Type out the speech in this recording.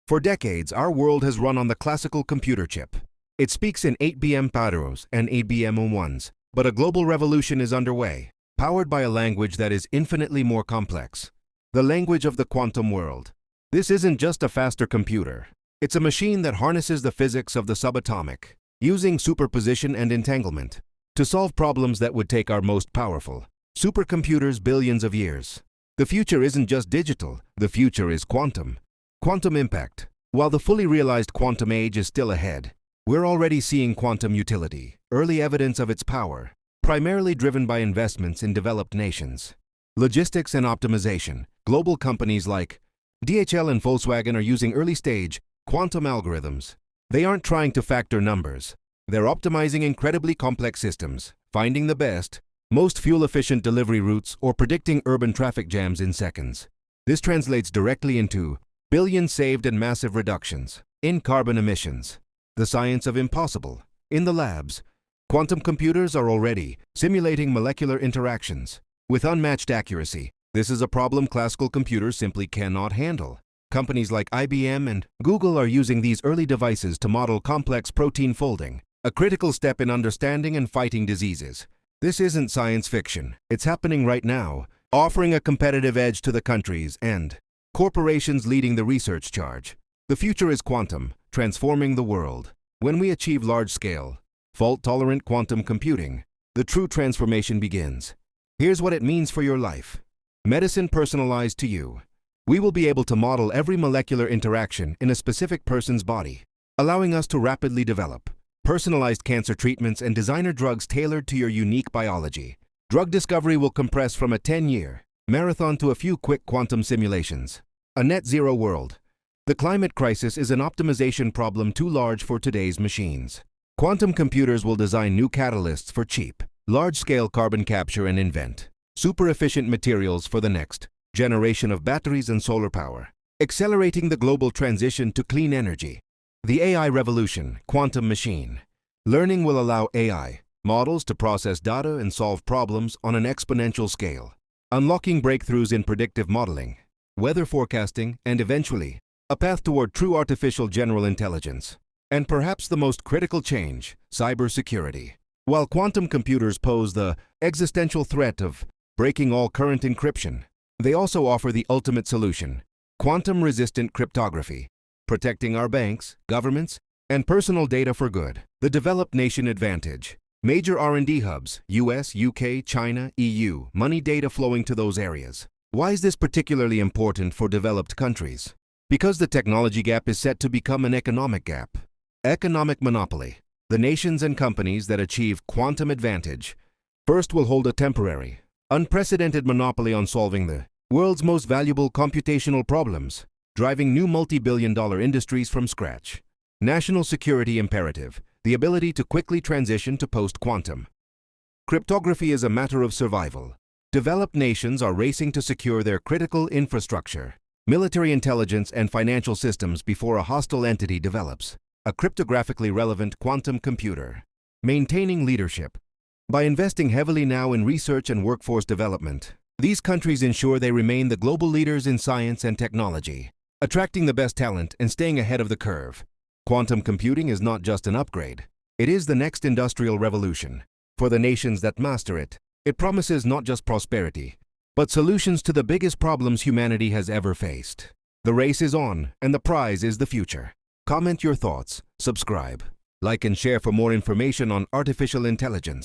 For decades, our world has run on the classical computer chip. It speaks in 8 paros and 8 but a global revolution is underway, powered by a language that is infinitely more complex. The language of the quantum world. This isn't just a faster computer. It's a machine that harnesses the physics of the subatomic, using superposition and entanglement, to solve problems that would take our most powerful supercomputers billions of years. The future isn't just digital, the future is quantum. Quantum impact. While the fully realized quantum age is still ahead, we're already seeing quantum utility, early evidence of its power, primarily driven by investments in developed nations. Logistics and optimization. Global companies like DHL and Volkswagen are using early-stage quantum algorithms. They aren't trying to factor numbers. They're optimizing incredibly complex systems, finding the best, most fuel-efficient delivery routes or predicting urban traffic jams in seconds. This translates directly into billions saved and massive reductions in carbon emissions. The science of impossible. In the labs, quantum computers are already simulating molecular interactions with unmatched accuracy. This is a problem classical computers simply cannot handle. Companies like IBM and Google are using these early devices to model complex protein folding, a critical step in understanding and fighting diseases. This isn't science fiction. It's happening right now, offering a competitive edge to the countries and corporations leading the research charge. The future is quantum, transforming the world. When we achieve large-scale, fault-tolerant quantum computing, the true transformation begins. Here's what it means for your life. Medicine personalized to you. We will be able to model every molecular interaction in a specific person's body, allowing us to rapidly develop personalized cancer treatments and designer drugs tailored to your unique biology. Drug discovery will compress from a 10-year marathon to a few quick quantum simulations. A net-zero world. The climate crisis is an optimization problem too large for today's machines. Quantum computers will design new catalysts for cheap, large-scale carbon capture and invent super-efficient materials for the next generation of batteries and solar power, accelerating the global transition to clean energy. The AI revolution, quantum machine. Learning will allow AI models to process data and solve problems on an exponential scale, unlocking breakthroughs in predictive modeling, weather forecasting, and eventually, a path toward true artificial general intelligence. And perhaps the most critical change, cybersecurity. While quantum computers pose the existential threat of breaking all current encryption, they also offer the ultimate solution, quantum-resistant cryptography, protecting our banks, governments, and personal data for good. The developed nation advantage. Major R&D hubs, US, UK, China, EU, money data flowing to those areas. Why is this particularly important for developed countries? Because the technology gap is set to become an economic gap. Economic monopoly. The nations and companies that achieve quantum advantage first will hold a temporary, unprecedented monopoly on solving the world's most valuable computational problems, driving new multi-billion-dollar industries from scratch. National security imperative. The ability to quickly transition to post-quantum. Cryptography is a matter of survival. Developed nations are racing to secure their critical infrastructure, military intelligence, and financial systems before a hostile entity develops a cryptographically relevant quantum computer. Maintaining leadership. By investing heavily now in research and workforce development, these countries ensure they remain the global leaders in science and technology, attracting the best talent and staying ahead of the curve. Quantum computing is not just an upgrade. It is the next industrial revolution. For the nations that master it, it promises not just prosperity, but solutions to the biggest problems humanity has ever faced. The race is on, and the prize is the future. Comment your thoughts, subscribe, like and share for more information on artificial intelligence.